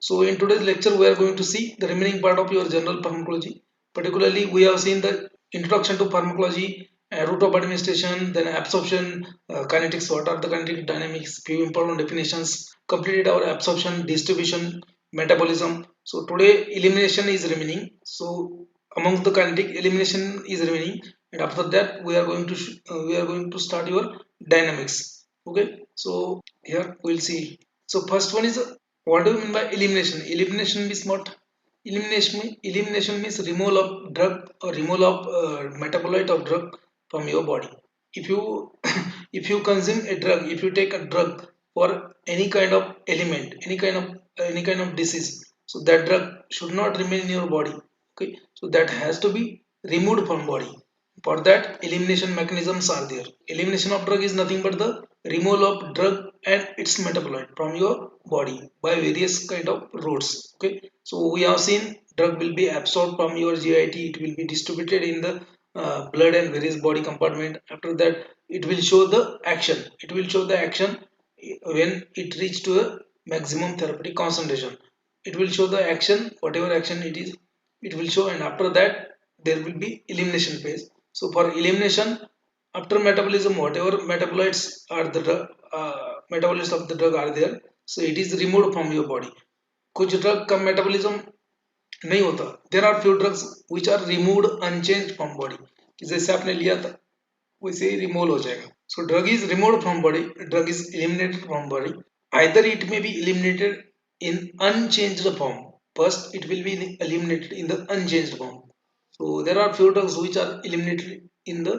So in today's lecture, we are going to see the remaining part of your general pharmacology. Particularly, we have seen the introduction to pharmacology, route of administration, then absorption, kinetics, what are the kinetic dynamics, few important definitions, completed our absorption, distribution, metabolism. So today elimination is remaining. So amongst the kinetic, elimination is remaining, and after that we are going to start your dynamics. Okay, so here we'll see. So first one is what do you mean by elimination? Elimination means what? Elimination means removal of drug or removal of metabolite of drug from your body. If you if you consume a drug, if you take a drug for any kind of element, any kind of disease, so that drug should not remain in your body. Okay, so that has to be removed from body. For that, elimination mechanisms are there. Elimination of drug is nothing but the removal of drug and its metabolite from your body by various kind of routes. Okay, so we have seen drug will be absorbed from your GIT. It will be distributed in the blood and various body compartment. After that, it will show the action. It will show the action when it reach to a maximum therapeutic concentration. It will show the action, whatever action it is. It will show, and after that there will be elimination phase. So for elimination, after metabolism, whatever metabolites of the drug are there, so it is removed from your body. कुछ drug का metabolism नहीं होता. There are few drugs which are removed unchanged from body, कि जैसे आपने लिया था वैसे ही रिमूव हो जाएगा. So drug is removed from body, drug is eliminated from body. Either it may be eliminated in unchanged form. First, it will be eliminated in the unchanged form. So there are few drugs which are eliminated in the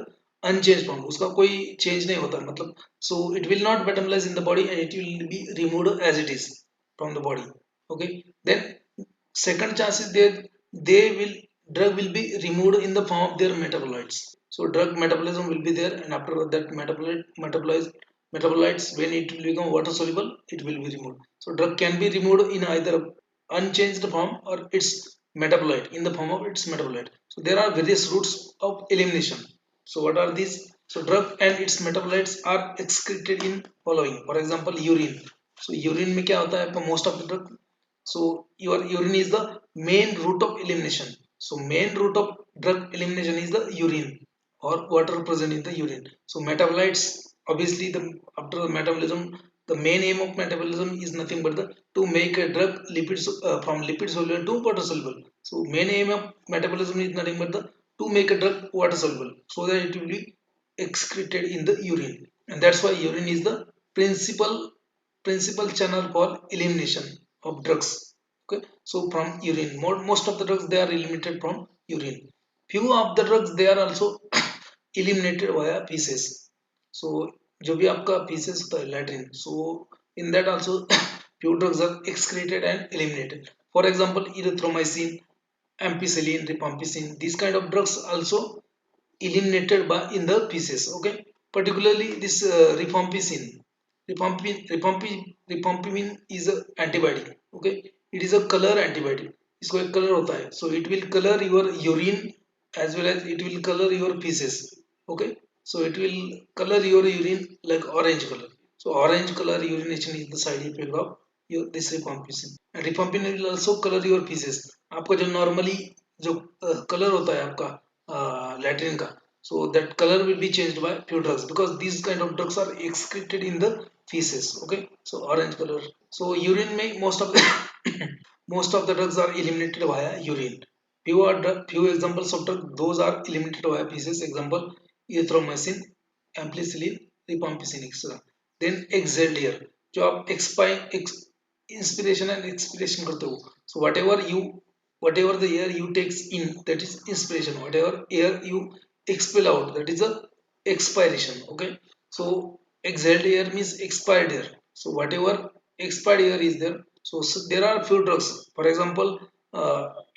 unchanged form. उसका कोई change नहीं होता मतलब. So it will not metabolize in the body and it will be removed as it is from the body. Okay. Then second chance is they will drug will be removed in the form of their metabolites. So drug metabolism will be there, and after that metabolites, when it will become water soluble, it will be removed. So drug can be removed in either unchanged form or its metabolite, in the form of its metabolite. So there are various routes of elimination. So what are these? So drug and its metabolites are excreted in following. For example, urine. So urine में क्या होता है आपका most of the drug. So your urine is the main route of elimination. So main route of drug elimination is the urine or water present in the urine. So metabolites, obviously the after the metabolism, the main aim of metabolism is nothing but the to make a drug lipids from lipid soluble to water soluble. So main aim of metabolism is nothing but the to make a drug water soluble so that it will be excreted in the urine, and that's why urine is the principal channel for elimination of drugs. Okay, so from urine, most of the drugs they are eliminated from urine. Few of the drugs they are also eliminated via feces. So जो भी आपका feces होता है latrine, so in that also few drugs are excreted and eliminated. For example, erythromycin, ampicillin, rifampicin, these kind of drugs also eliminated by in the feces. Okay, particularly this rifampicin is a antibiotic. Okay, it is a color antibiotic. इसको एक color होता है, so it will color your urine as well as it will color your feces. Okay, so it will color your urine like orange color. So orange color urination is the side effect of your this rifampicin. And rifampicin will also color your feces. आपका जो normally जो color होता है आपका latrine का, so that color will be changed by few drugs because these kind of drugs are excreted in the feces. Okay, so orange color. So urine may most of the most of the drugs are eliminated via urine. Few examples of drugs those are eliminated via feces. Example, erythromycin, ampicillin, rifampicin, etc. Then exhaled air, जो आप inspiration and expiration करते हो. So whatever the air you takes in, that is inspiration. Whatever air you expel out, that is a expiration. Okay, so exhaled air means expired air. So whatever expired air is there, so there are few drugs. For example,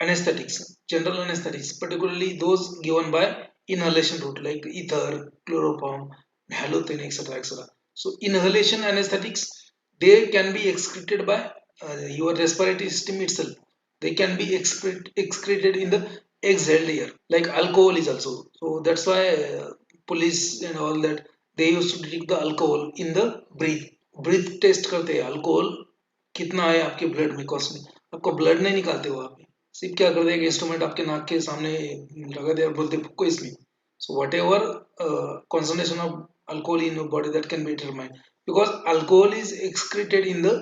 anesthetics, general anesthetics, particularly those given by inhalation route like ether, chloroform, halothane, etc, etc. So inhalation anesthetics, they can be excreted by your respiratory system itself. They can be excreted in the exhaled air, like alcohol is also. So that's why police and all that, they used to detect the alcohol in the breath test करते हैं alcohol कितना है आपके blood में costly, आपको blood नहीं निकालते हो आप, सिर्फ क्या कर देगा इंस्ट्रूमेंट आपके नाक के सामने लगा दे और बोलते फुको इसमें। So what ever concentration of alcohol in your body that can be determined, because alcohol is excreted in the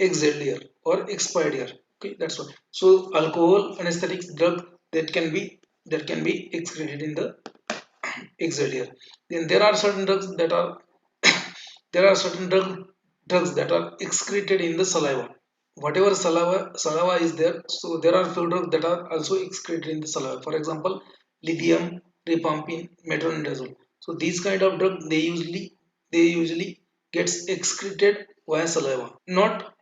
exhaled air or expired air. Okay, that's why. So alcohol anesthetic drug that can be excreted in the exhaled air. Then there are certain drugs that are there are certain drugs that are excreted in the saliva. Whatever saliva is there, so there are few drugs that are also excreted in the saliva. For example, lithium, rifampin, metronidazole. So these kind of drugs they usually gets excreted via saliva. Not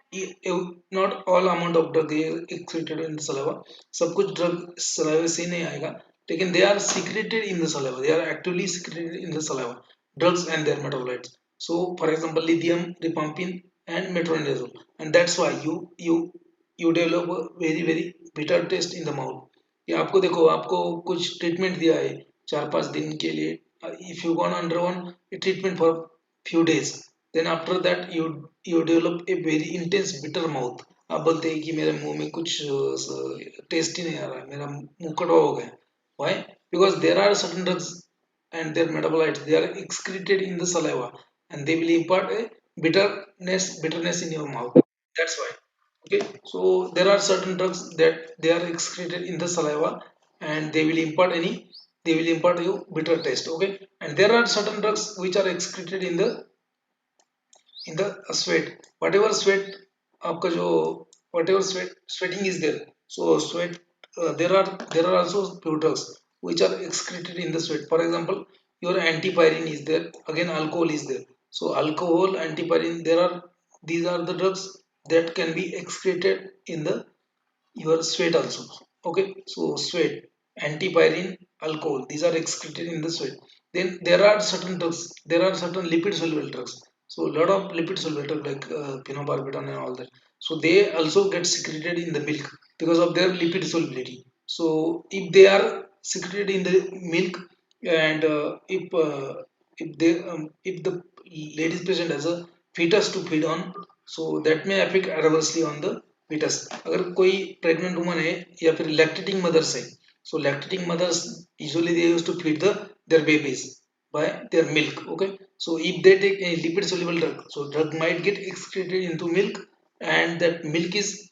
all amount of drug is excreted in the saliva. सब कुछ drug saliva से नहीं आएगा, लेकिन they are secreted in the saliva. They are actively secreted in the saliva. Drugs and their metabolites. So, for example, lithium, rifampin, and metronidazole, and that's why you develop a very bitter taste in the mouth. ये आपको देखो, आपको कुछ treatment दिया है 4-5 दिन के लिए, if you gone undergone a treatment for few days, then after that you develop a very intense bitter mouth. आप बोलते हैं कि मेरे मुंह में कुछ टेस्ट ही नहीं आ रहा है, मेरा मुंह कड़वा हो गया. Why? Because there are certain drugs and their metabolites, they are excreted in the saliva, and they will impart a bitterness in your mouth. That's why. Okay, so there are certain drugs that they are excreted in the saliva, and they will impart you bitter taste. Okay, and there are certain drugs which are excreted in the sweat. Whatever sweat आपका जो whatever sweating is there, so sweat, there are also few drugs which are excreted in the sweat. For example, your antipyrine is there, again alcohol is there. So alcohol, antipyrine, these are the drugs that can be excreted in the your sweat also. Okay, so sweat, antipyrine, alcohol, these are excreted in the sweat. Then there are certain drugs, there are certain lipid soluble drugs. So a lot of lipid soluble drugs like phenobarbital and all that, so they also get secreted in the milk because of their lipid solubility. So if they are secreted in the milk, and if the ladies patient has a fetus to feed on, so that may affect adversely on the fetus. अगर कोई pregnant woman है या फिर lactating mothers है, so lactating mothers usually they used to feed their babies by their milk. Okay, so if they take a lipid soluble drug, so drug might get excreted into milk, and that milk is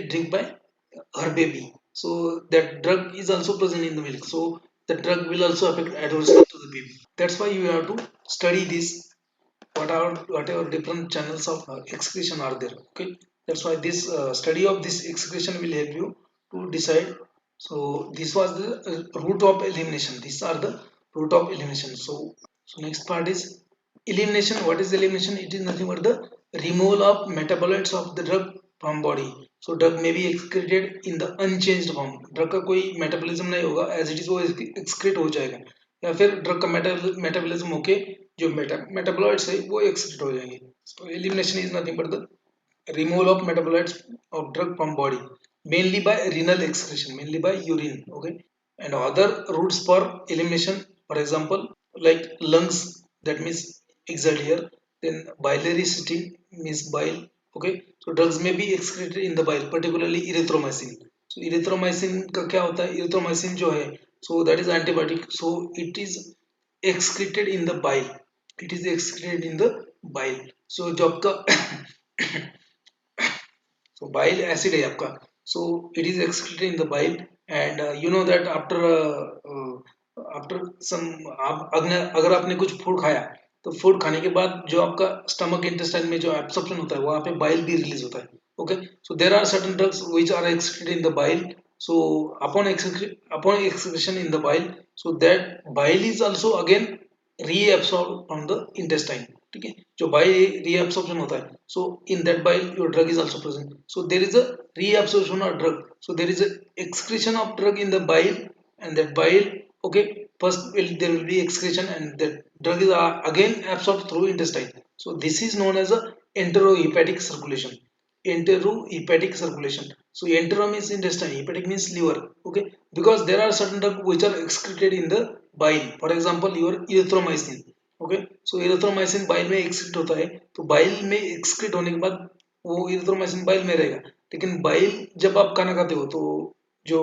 drink by her baby. So that drug is also present in the milk, so the drug will also affect adversely to the baby. That's why you have to study this, whatever different channels of excretion are there. Okay, that's why this study of this excretion will help you to decide. So this was the route of elimination, these are the route of elimination. So next part is elimination. What is elimination? It is nothing but the removal of metabolites of the drug from body. So drug may be excreted in the unchanged form. drug का कोई metabolism नहीं होगा, as it is वो excrete हो जाएगा, या फिर drug का मेटाबॉलिज्म होके जो मेटाबॉलाइट्स है वो एक्सक्रीट हो जाएंगे. So elimination is nothing but the removal of metabolites of drug from body, mainly by renal excretion, mainly by urine. Okay, and other routes for elimination, for example, like lungs, that means exhaled air. Then biliary system means bile. Okay, so drugs may be excreted in the bile, particularly erythromycin. So erythromycin का क्या होता है? erythromycin जो है, so that is antibiotic, so it is excreted in the bile, it is excreted in the bile. So जो आपका so bile acid है आपका, so it is excreted in the bile. And you know that after some अगर आपने कुछ food खाया, तो food खाने के बाद जो आपका स्टमक इंटेस्टाइन में जो एब्सॉर्प्शन होता है वहाँ पे बाइल भी रिलीज होता है. Okay, so there are certain drugs which are excreted in the bile. So upon excretion in the bile, so that bile is also again reabsorbed from the intestine. ठीक है, जो bile reabsorption होता है, so in that bile your drug is also present. So there is a reabsorption of drug, so there is a excretion of drug in the bile, and that bile, okay, first there will be excretion, and that drug is again absorbed through intestine. So this is known as a enterohepatic circulation. Enterohepatic circulation. So entero means intestine, hepatic means liver. Okay, because there are certain drugs which are excreted in the bile. For example, your erythromycin. Okay. So erythromycin bile में excrete होता है, तो bile में excrete होने के बाद वो erythromycin bile में रहेगा, लेकिन बाइल जब आप खाना खाते हो तो जो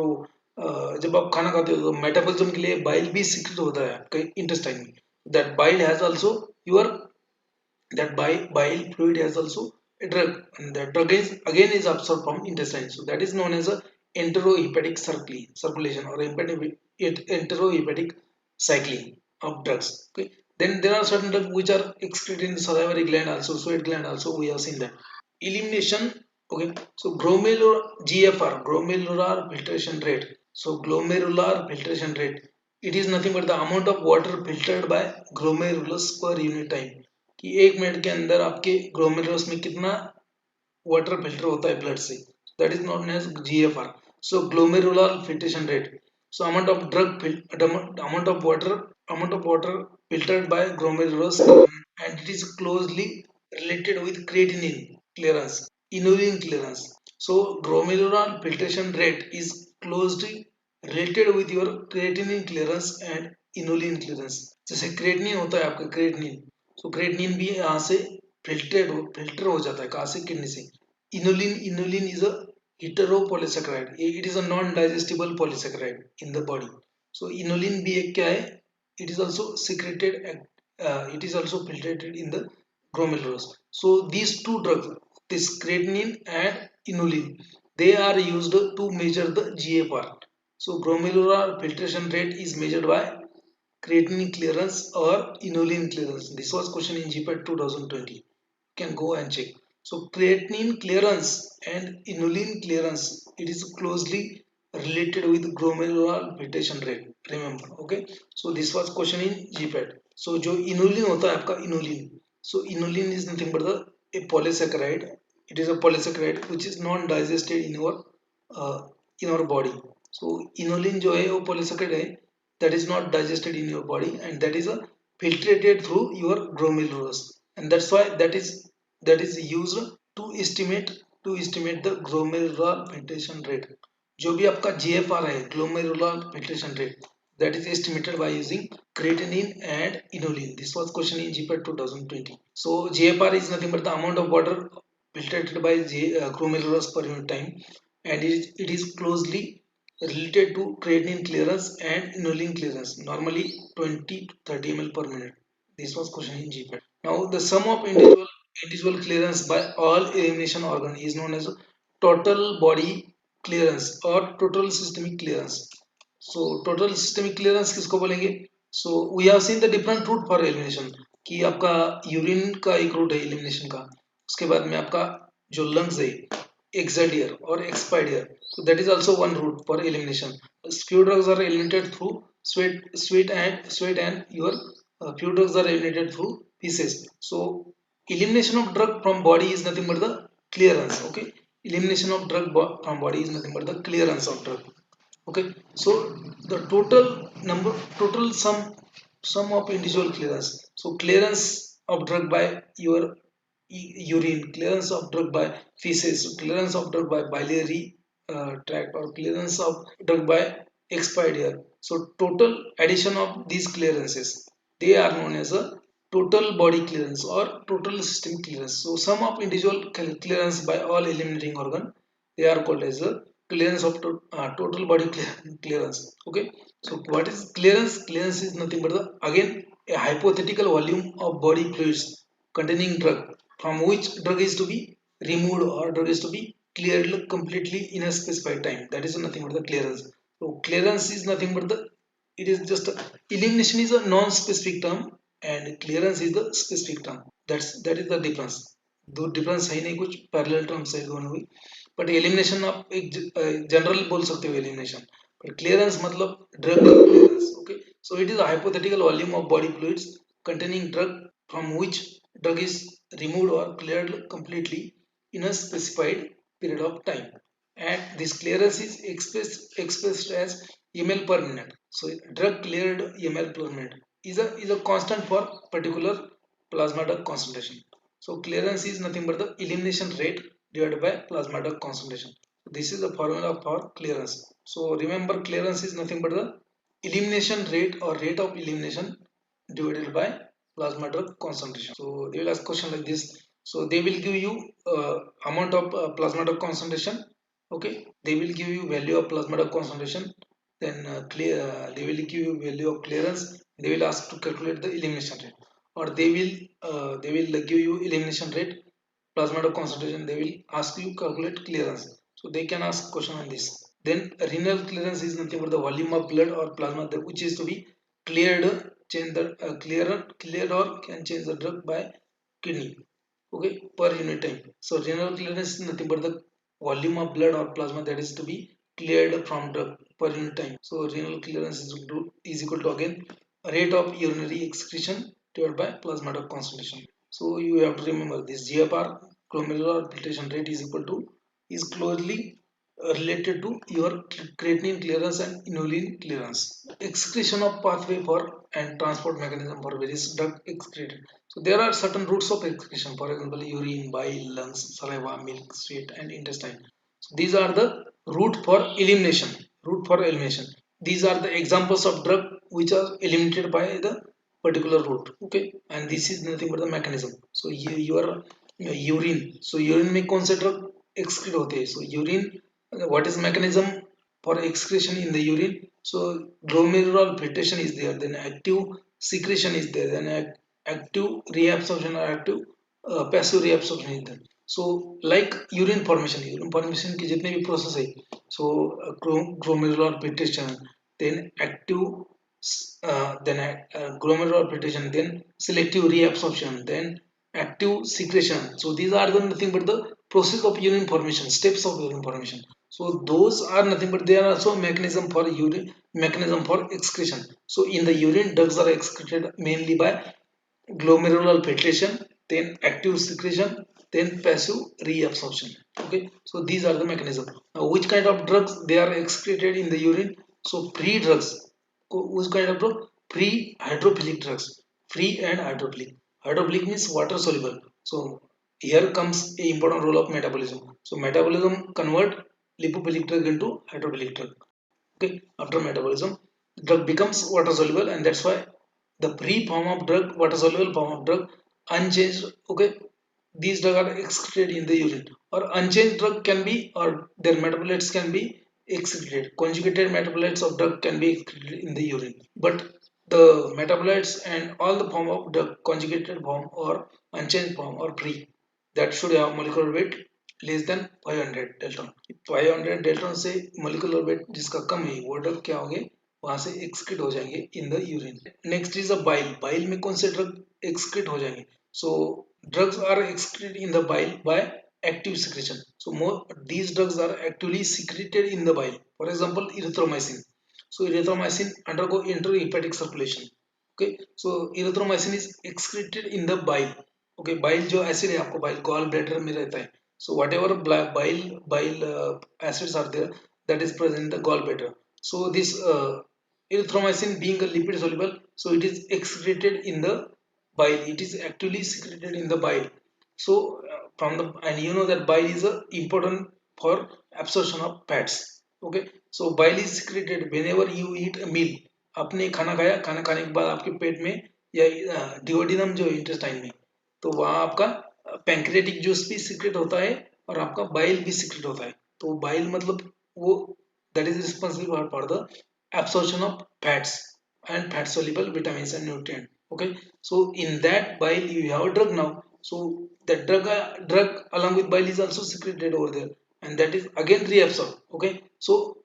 जब आप खाना खाते हो तो मेटाबॉलिज्म के लिए बाइल भी सिक्रेट होता है आपके इंटेस्टाइन में, that bile has also your that bile fluid has also a drug, and that drug is again is absorbed from intestine, so that is known as a enterohepatic circulation or enterohepatic cycling of drugs. Okay, then there are certain drugs which are excreted in the salivary gland also, sweat gland also, we have seen that. Elimination. Okay, so glomerular GFR, glomerular filtration rate. So glomerular filtration rate, it is nothing but the amount of water filtered by glomerulus per unit time, कि 1 minute के अंदर आपके glomerulus में कितना water filter होता है blood से, that is known as GFR. So glomerular filtration rate, so amount of water filtered by glomerulus, and it is closely related with creatinine clearance, inulin clearance. So glomerular filtration rate is closely related with your creatinine clearance and inulin clearance. जैसे creatinine होता है आपका creatinine, सो creatinine भी यहाँ से filter हो जाता है, कहाँ से, किडनी से. Inulin is a heteropolysaccharide. It is a non-digestible polysaccharide in the body. So inulin भी एक क्या है? It is also secreted. It is also filtered in the glomerulus. So these two drugs, this creatinine and inulin, they are used to measure the GFR. So glomerular filtration rate is measured by creatinine clearance or inulin clearance. This was question in GPAT 2020. You can go and check. So creatinine clearance and inulin clearance, it is closely related with glomerular filtration rate. Remember, okay? So this was question in GPAT. So जो inulin होता है आपका inulin. So inulin is nothing but a polysaccharide. It is a polysaccharide which is non-digested uh, in our body. So inulin जो है वो polysaccharide है that is not digested in your body, and that is filtrated through your glomerulus, and that's why that is used to estimate the glomerular filtration rate. जो भी आपका GFR है, glomerular filtration rate, that is estimated by using creatinine and inulin. This was question in GPAT 2020. So GFR is nothing but the amount of water filtered by glomerulus per unit time, and it is closely related to creatinine clearance and inulin clearance, normally 20 to 30 ml per minute. This was question in GPAT. Now the sum of individual clearance by all elimination organ is known as total body clearance or total systemic clearance. So total systemic clearance किसको बोलेंगे? So we have seen the different route for elimination, कि आपका urine का एक root है elimination का, उसके बाद में आपका जो लंग्स है, exudator or expidier, so that is also one route for elimination. Few drugs are eliminated through sweat and your few drugs are eliminated through feces. So elimination of drug from body is nothing but the clearance. Okay, elimination of from body is nothing but the clearance of drug. Okay, so the total sum of individual clearance. So clearance of drug by your urine, clearance of drug by feces, clearance of drug by biliary tract, or clearance of drug by expidier. So total addition of these clearances, they are known as a total body clearance or total system clearance. So sum of individual clearance by all eliminating organ, they are called as a clearance of total body clearance. Okay, so what is clearance? Clearance is nothing but the, again, a hypothetical volume of body fluids containing drug, from which drug is to be removed or drug is to be cleared completely in a specified time. That is nothing but the clearance. So clearance is nothing but the, it is just elimination is a non-specific term and clearance is the specific term. That is the difference. दो difference है नहीं, कुछ parallel terms है दोनों ही, but elimination आप एक general बोल सकते हो एलिमिनेशन, पर क्लियरेंस मतलब drug clearance. Okay, so it is a hypothetical volume of body fluids containing drug from which drug is removed or cleared completely in a specified period of time, and this clearance is expressed as ml per minute. So drug cleared ml per minute is a constant for particular plasma drug concentration. So clearance is nothing but the elimination rate divided by plasma drug concentration. This is the formula for clearance. So remember, clearance is nothing but the elimination rate or rate of elimination divided by plasma drug concentration. So they will ask question like this. So they will give you amount of plasma drug concentration. Okay, they will give you value of plasma drug concentration. Then they will give you value of clearance. They will ask to calculate the elimination rate, or they will give you elimination rate, plasma drug concentration. They will ask you calculate clearance. So they can ask question on this. Then renal clearance is nothing but the volume of blood or plasma which is to be cleared, change the cleared or can change the drug by kidney. Okay, per unit time. So renal clearance is nothing but the volume of blood or plasma that is to be cleared from drug per unit time. So renal clearance is equal to again rate of urinary excretion divided by plasma drug concentration. So you have to remember this GFR, glomerular filtration rate, is closely related to your creatinine clearance and inulin clearance. Excretion of pathway for and transport mechanism for various drug excreted. So there are certain routes of excretion, for example, urine, bile, lungs, saliva, milk, sweat, and intestine. So these are the route for elimination. Route for elimination. These are the examples of drug which are eliminated by the particular route. Okay, and this is nothing but the mechanism. So your urine. So urine में कौन से drug excrete होते हैं? So urine, what is mechanism for excretion in the urine? So glomerular filtration is there, then active secretion is there, then active reabsorption or active passive reabsorption is there. So like urine formation के जितने भी process है, so glomerular filtration, then active glomerular filtration, then selective reabsorption, then active secretion. So these are the nothing but the process of urine formation, steps of urine formation. So those are nothing but they are also mechanism for urine, mechanism for excretion. So in the urine, drugs are excreted mainly by glomerular filtration, then active secretion, then passive reabsorption. Okay, so these are the mechanism. Now, which kind of drugs they are excreted in the urine? So free drugs. Which kind of drug? Free hydrophilic drugs. Free and hydrophilic. Hydrophilic means water soluble. So here comes a important role of metabolism. So metabolism convert lipophilic drug into hydrophilic drug. Okay, after metabolism, drug becomes water soluble, and that's why the free form of drug, water soluble form of drug, unchanged. Okay, these drugs are excreted in the urine, or unchanged drug can be, or their metabolites can be excreted. Conjugated metabolites of drug can be excreted in the urine, but the metabolites and all the form of drug, conjugated form or unchanged form or free, that should have molecular weight less than 500 dalton. 500 dalton से molecular weight जिसका कम है वो drug क्या होंगे, वहां से excrete हो जाएंगे in the urine. Next is a bile. Bile में कौन से ड्रग एक्सक्रीट हो जाएंगे? सो drugs are excreted in the bile by active secretion. So these drugs are actively secreted in the bile. For example, erythromycin. So erythromycin undergo intrahepatic circulation. Okay, so erythromycin is excreted in the bile. Okay, bile जो acid है आपको bile gall bladder में रहता है. So whatever bile acids are there, that is present in the gallbladder. So this erythromycin being a lipid soluble, so it is excreted in the bile. It is actively secreted in the bile. So from the, and you know that bile is important for absorption of fats. Okay, so bile is secreted whenever you eat a meal. आपने खाना खाया, खाना खाने के बाद आपके पेट में या डिओडिनम जो इंटेस्टाइन में, तो वहाँ आपका पैंक्रियाटिक जूस भी सीक्रेट होता है और आपका बाइल भी सीक्रेट होता है. तो बाइल मतलब वो that is responsible for the absorption of fats and fat soluble vitamins and nutrients. Okay, so in that bile you have a drug now. So that drug along with bile is also secreted over there, and that is again reabsorbed. Okay, so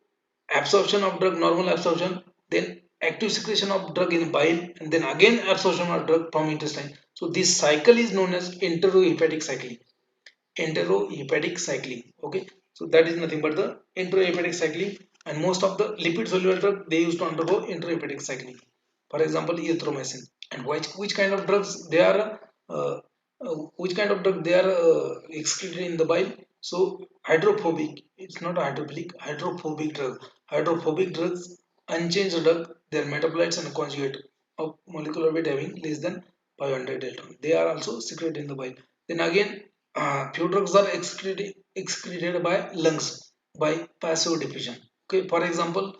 absorption of drug, normal absorption, then active secretion of drug in bile, and then again absorption of drug from intestine. So this cycle is known as enterohepatic cycling. Enterohepatic cycling. Okay, so that is nothing but the enterohepatic cycling, and most of the lipid soluble drug they used to undergo enterohepatic cycling. For example, erythromycin. And which kind of drugs they are which kind of drug they are excreted in the bile? So hydrophobic, it's not a hydrophilic, hydrophobic drug. Hydrophobic drugs, unchanged drug, their metabolites and conjugate of molecular weight having less than 500 dalton, they are also secreted in the bile. Then again, few drugs are excreted by lungs by passive diffusion. Okay, for example,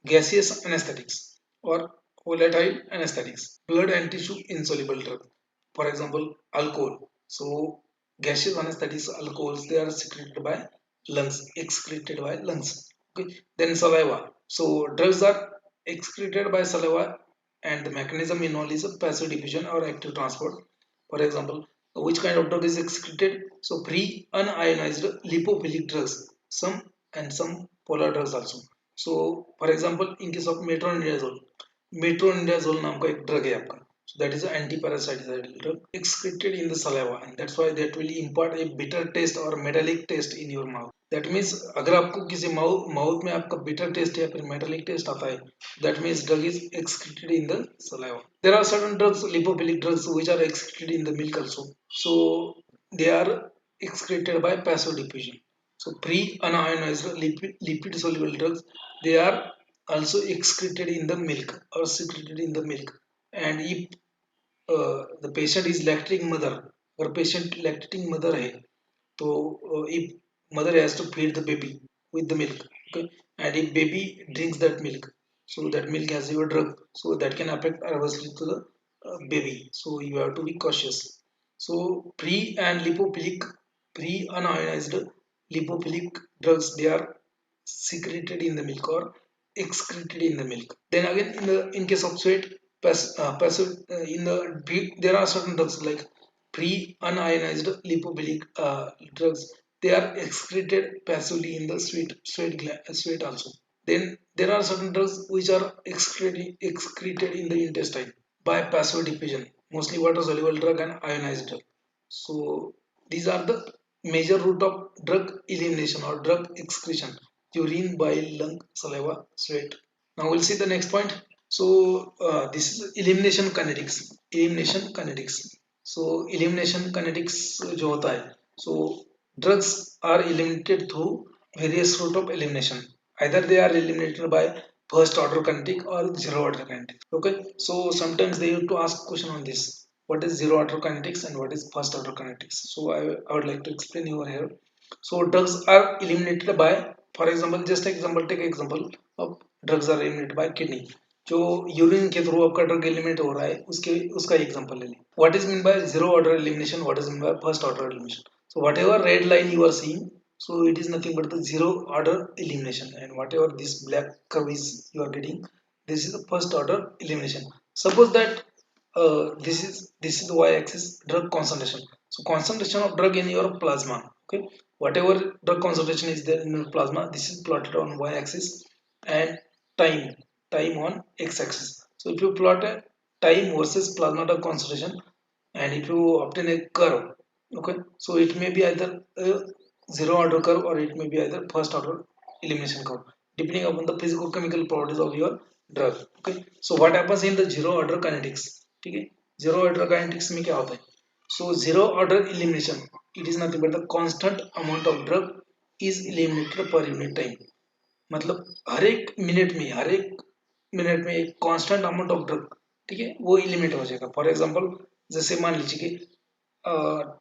gaseous anesthetics or volatile anesthetics, blood and tissue insoluble drug. For example, alcohol. So gaseous anesthetics, alcohols, they are secreted by lungs, excreted by lungs. Okay. Then saliva. So drugs are excreted by saliva, and the mechanism involved is a passive diffusion or active transport. For example, which kind of drug is excreted? So free unionized lipophilic drugs, some, and some polar drugs also. So for example, in case of metronidazole, metronidazole नाम का एक drug है आपका. So that is an antiparasitic drug excreted in the saliva, and that's why that will impart a bitter taste or metallic taste in your mouth. That means अगर आपको किसी mouth में आपका bitter taste या फिर metallic taste आता है, that means drug is excreted in the saliva. There are certain drugs, lipophilic drugs, which are excreted in the milk also. So they are excreted by passive diffusion. So pre-unionized lipid soluble drugs, they are also excreted in the milk or secreted in the milk. And if the patient is lactating mother, or patient lactating mother है, तो if mother has to feed the baby with the milk, okay, and if baby drinks that milk, so that milk has your drug, so that can affect adversely to the baby, so you have to be cautious. So pre-unionized lipophilic drugs, they are secreted in the milk or excreted in the milk. Then again, in case of sweat, passive, there are certain drugs like pre-unionized lipophilic drugs. They are excreted passively in the sweat also. Then there are certain drugs which are excreted in the intestine by passive diffusion, mostly water soluble drug and ionized drug. So these are the major route of drug elimination or drug excretion: urine, bile, lung, saliva, sweat. Now we'll see the next point. So this is elimination kinetics. Elimination kinetics. So elimination kinetics जो होता है, so drugs are eliminated through various route of elimination. Either they are eliminated by first order kinetic or zero order kinetic. Okay, so sometimes they have to ask question on this: what is zero order kinetics and what is first order kinetics? So I would like to explain over here. So drugs are eliminated by, for example, just example, take example of drugs are eliminated by kidney. जो urine के through आपका drug eliminate हो रहा है, उसके उसका example ले लें. What is mean by zero order elimination, what is mean by first order elimination? So whatever red line you are seeing, so it is nothing but the zero order elimination, and whatever this black curve is you are getting, this is the first order elimination. Suppose that this is the y-axis, drug concentration. So concentration of drug in your plasma. Okay, whatever drug concentration is there in your plasma, this is plotted on y-axis, and time time on x-axis. So if you plot a time versus plasma drug concentration, and if you obtain a curve, okay, so it may be either a zero order curve or it may be either first order elimination curve, depending upon the physical chemical properties of your drug. Okay, so what happens in the zero order kinetics? ठीक है, zero order kinetics में क्या होता है? So zero order elimination, it is nothing but the constant amount of drug is eliminated per unit time. मतलब हर एक minute में एक कांस्टेंट अमाउंट ऑफ ड्रग, ठीक है, वो एलिमिनेट हो जाएगा. फॉर एग्जांपल, जैसे मान लीजिए कि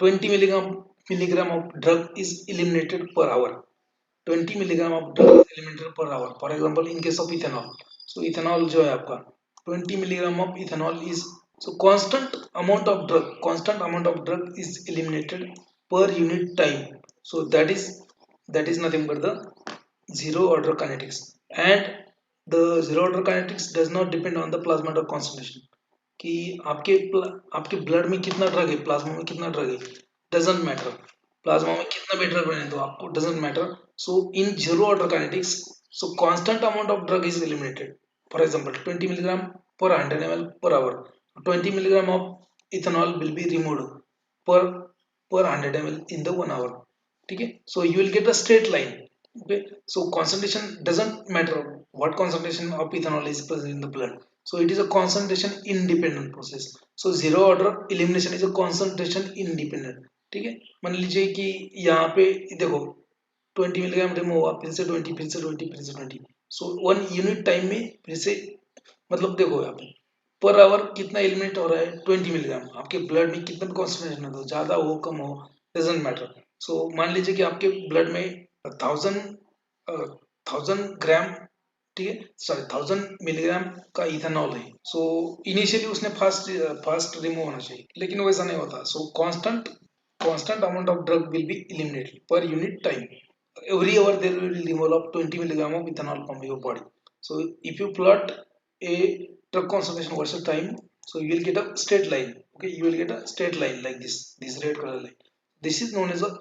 20 milligram of drug is eliminated per hour. 20 milligram of drug is eliminated per hour. For example, in case of ethanol, so ethanol जो है आपका 20 milligram of ethanol is, so constant amount of drug is eliminated per unit time. So that is nothing but the zero order kinetics. And the zero order kinetics does not depend on the plasma drug concentration, कि आपके blood में कितना drug है, plasma में कितना drug है, doesn't matter. Plasma में कितना भी ड्रग बने तो आपको doesn't matter. So in zero order kinetics, so constant amount of drug is eliminated. For example, 20 milligram पर 100 ml per hour, 20 milligram of ethanol will be removed per 100 ml in the 1 hour. ठीक है, so you will get a straight line. Okay, so concentration doesn't matter what concentration of ethanol is present in the blood. So it is a concentration independent process. So zero order elimination is a concentration independent. ठीक है, मान लीजिए कि यहाँ पे देखो 20 milligram remove हुआ, फिर से 20, फिर से 20, फिर से 20. सो 1 यूनिट टाइम में फिर से, मतलब देखो यहाँ पे पर आवर कितना एलिमिनेट हो रहा है, 20 मिलीग्राम. आपके ब्लड में कितना भी कॉन्सेंट्रेशन हो, ज्यादा हो कम हो, डजेंट मैटर. सो मान लीजिए कि आपके ब्लड में 1000 1000 ग्राम ठीक है, सॉरी 1000 मिलीग्राम का इथेनॉल है। सो इनिशियली उसने फास्ट फास्ट रिमूव होना चाहिए, लेकिन वैसा नहीं होता। सो constant amount of drug will be eliminated per unit time. Every hour there will be removal of 20 milligram of ethanol from your body. So if you plot a drug concentration versus time, so you will get a straight line. Okay, you will get a straight line like this red color line. This is known as a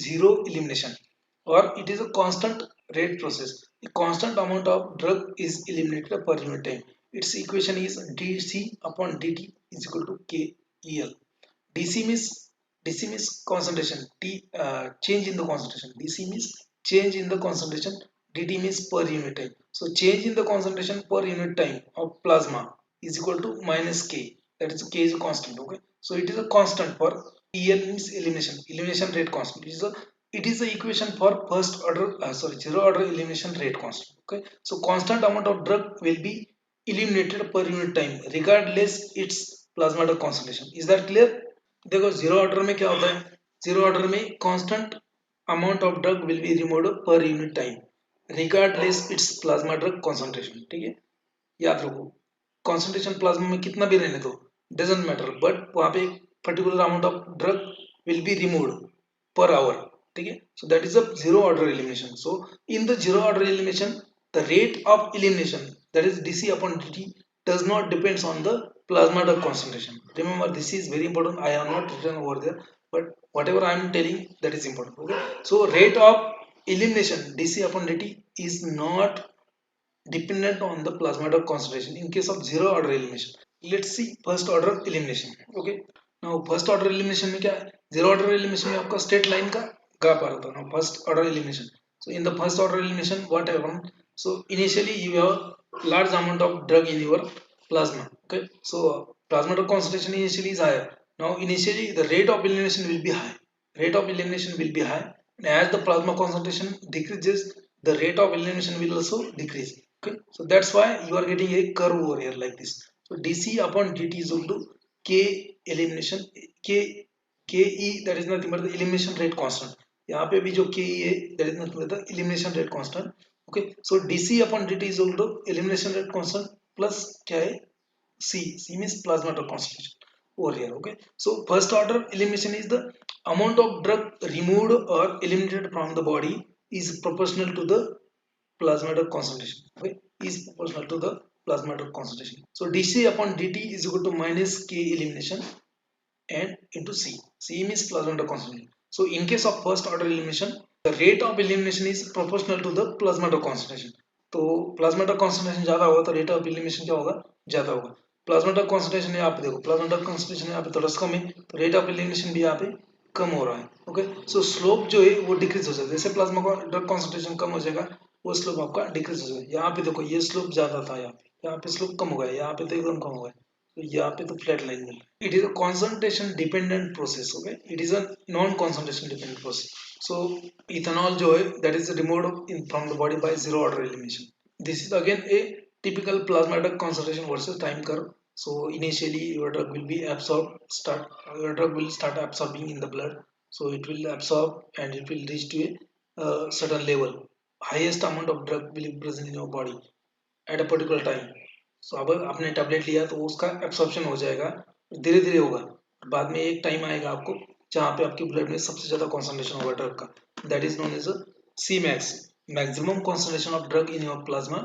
zero elimination, or it is a constant rate process. A constant amount of drug is eliminated per unit time. Its equation is dc upon dt is equal to kel. DC means concentration. Change in the concentration. DC means change in the concentration. DT means per unit time. So change in the concentration per unit time of plasma is equal to minus K. That is K is a constant. Okay. So it is a constant for EL means elimination. Elimination rate constant. It is the equation for first order zero order elimination rate constant. Okay. So constant amount of drug will be eliminated per unit time regardless its plasma concentration. Is that clear? देखो zero order में क्या होता है, zero order में constant amount of drug will be removed per unit time regardless it's plasma drug concentration. ठीक है, याद रखो कॉन्सेंट्रेशन प्लाज्मा में कितना भी रहने दो, डजेंट मैटर, बट वहां पे particular amount of drug will be removed per hour. ठीक है, so that is a zero order elimination. So in the zero order elimination the rate of elimination that is dc upon dt does not depends on the plasma drug concentration. Remember, this is very important. I have not written over there, but whatever I am telling, that is important. Okay, so rate of elimination dc upon dt is not dependent on the plasma drug concentration in case of zero order elimination. Let's see first order elimination. Okay, now first order elimination में क्या है, zero order elimination में आपका straight line का graph आ रहा था. now first order elimination, so in the first order elimination what happened, so initially you have large amount of drug in your plasma. Okay, so plasma drug concentration initially is higher. Now initially the rate of elimination will be high, rate of elimination will be high, and as the plasma concentration decreases, the rate of elimination will also decrease. Okay, so that's why you are getting a curve over here like this. So dc upon dt is equal to k elimination k ke, that is nothing but the elimination rate constant. यहाँ पे भी जो ke है that is nothing but the elimination rate constant. Okay, so dc upon dt is equal to elimination rate constant plus क्या है c means plasma drug concentration over here. Okay, so first order elimination is the amount of drug removed or eliminated from the body is proportional to the plasma drug concentration. Okay, is proportional to the plasma drug concentration. So dc upon dt is equal to minus k elimination and into c. C means plasma drug concentration. So in case of first order elimination, the rate of elimination is proportional to the plasma drug concentration. तो plasma drug concentration ज्यादा होगा तो rate of elimination क्या होगा, ज्यादा होगा. Plasma drug concentration यहाँ पे देखो, प्लाज्मा ड्रग कॉन्सेंट्रेशन यहाँ पे थोड़ा कम है, तो रेट ऑफ एलिमिनेशन भी यहाँ पे कम हो रहा है. ओके, सो स्लोप जो है वो डिक्रीज हो जाता है. जैसे प्लाज्मा ड्रग कॉन्सेंट्रेशन कम हो जाएगा, वो स्लोप आपका डिक्रीज हो जाएगा. यहाँ पे देखो ये स्लोप ज्यादा था, यहाँ पे स्लोप कम हो गया, यहाँ पे तो एकदम कम हो गया, तो यहाँ पे तो फ्लैट लाइन मिल रहा है. It is a concentration dependent process. Okay, it is a non concentration dependent process. So ethanol जो है that is removed from the body by zero order elimination. This is again a typical plasma drug concentration versus time curve. So initially your drug will be absorbed, your drug will start absorbing in the blood. So it will absorb and it will reach to a certain level. Highest amount of drug will be present in your body at a particular time. So अब आपने tablet लिया तो उसका absorption हो जाएगा, धीरे धीरे होगा. बाद में एक टाइम आएगा आपको जहाँ पे आपके ब्लड में सबसे ज्यादा कॉन्सेंट्रेशन होगा ड्रग का. That is known as C max, maximum concentration of drug in your plasma,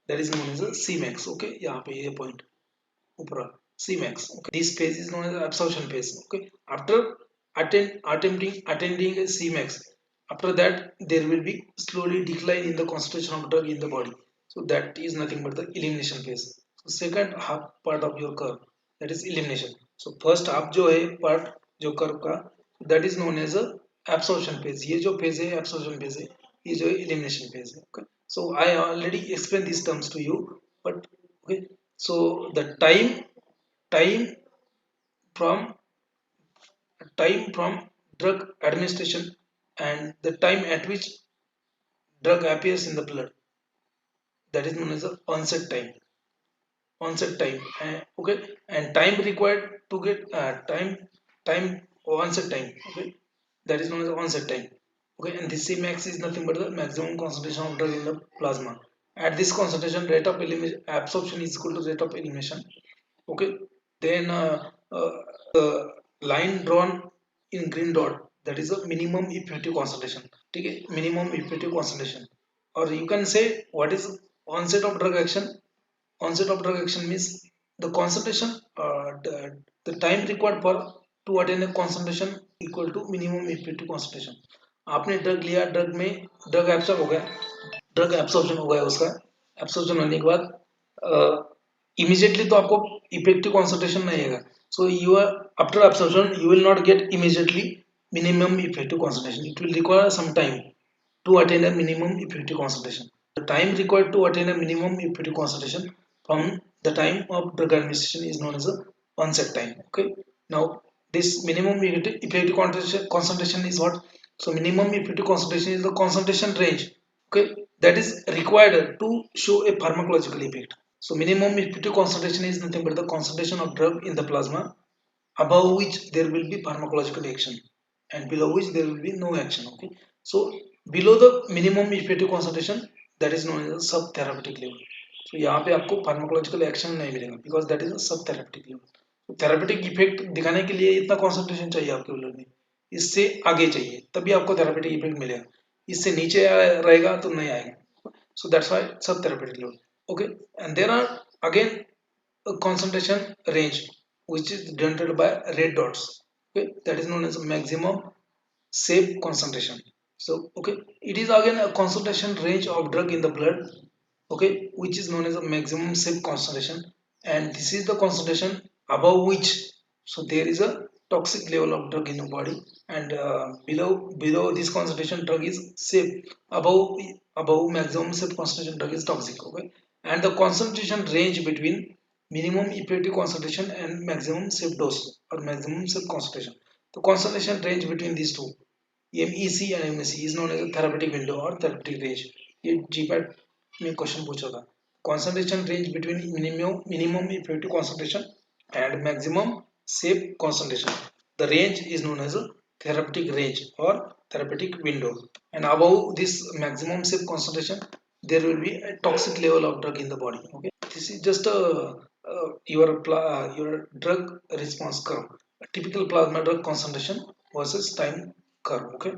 that is known as C max. Okay, यहाँ पे ये पॉइंट ऊपर C max. Okay, this phase is known as absorption phase. Okay, after attending a C max, after that there will be slowly decline in the concentration of drug in the body. So that is nothing but the elimination phase. So second half part of your curve, that is elimination. So first half जो है part जो curve का, that is known as a absorption phase. ये जो phase है absorption phase है, ये जो है elimination phase है. Okay, so I already explained these terms to you, but okay, so the time from drug administration and the time at which drug appears in the blood, that is known as the onset time. Okay, and time required to get time onset time. Okay, that is known as onset time. Okay, and this Cmax is nothing but the maximum concentration of drug in the plasma. At this concentration, rate of absorption is equal to rate of elimination. Okay, then the line drawn in green dot, that is a minimum effective concentration. ठीक है, minimum effective concentration. Or you can say what is onset of drug action. Onset of drug action means the concentration, the time required for to attain a concentration equal to minimum effective concentration. आपने drug लिया, drug में drug absorb हो गया, drug absorption हो गया, उसका absorption होने के बाद इमीडिएटली तो आपको इफेक्टिव कॉन्सेंट्रेशन नहीं आएगा. So you are after absorption you will not get immediately minimum effective concentration. It will require some time to attain a minimum effective concentration. The time required to attain a minimum effective concentration from the time of drug administration is known as a onset time. Okay. Now this minimum effective concentration is what? So minimum effective concentration is the concentration range. Okay, that is required to show a pharmacological effect. So minimum effective concentration is nothing but the concentration of drug in the plasma above which there will be pharmacological action and below which there will be no action. Okay, so below the minimum effective concentration, that is known as a subtherapeutic level. So यहाँ पे आपको pharmacological action नहीं मिलेगा because that is a subtherapeutic level. तो therapeutic effect दिखाने के लिए इतना concentration चाहिए आपके blood में, इससे आगे चाहिए तभी आपको therapeutic effect मिलेगा, इससे नीचे रहेगा तो नहीं आएगा. So that's why subtherapeutic level. Okay, and there are again a concentration range which is denoted by red dots. Okay, that is known as maximum safe concentration. So okay, it is again a concentration range of drug in the blood, okay, which is known as a maximum safe concentration, and this is the concentration above which, so there is a toxic level of drug in the body, and below this concentration drug is safe, above maximum safe concentration drug is toxic. Okay, and the concentration range between minimum effective concentration and maximum safe dose or maximum safe concentration, the concentration range between these two, MEC and MSC, is known as a therapeutic window or therapeutic range. ये GPAT में question पूछा था. Concentration range between minimum effective concentration and maximum safe concentration. The range is known as a therapeutic range or therapeutic window. And above this maximum safe concentration, there will be a toxic level of drug in the body. Okay, this is just your drug response curve. A typical plasma drug concentration versus time curve. Okay,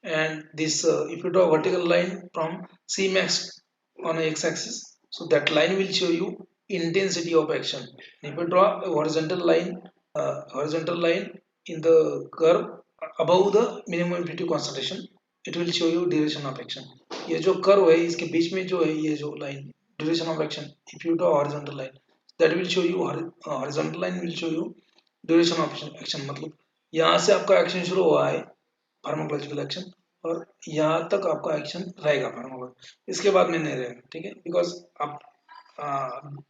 and this if you draw a vertical line from Cmax on a x-axis, so that line will show you intensity of action. And if you draw a horizontal line in the curve above the minimum effective concentration, it will show you duration of action. ये जो curve है इसके बीच में जो है ये जो line duration of action, if you draw horizontal line, that will show you horizontal line will show you duration of action. मतलब यहाँ से आपका एक्शन शुरू हुआ है फार्माकोलॉजिकल एक्शन और यहाँ तक आपका एक्शन रहेगा फार्माकोलॉजिकल, इसके बाद में नहीं रहेगा. ठीक है, बिकॉज आप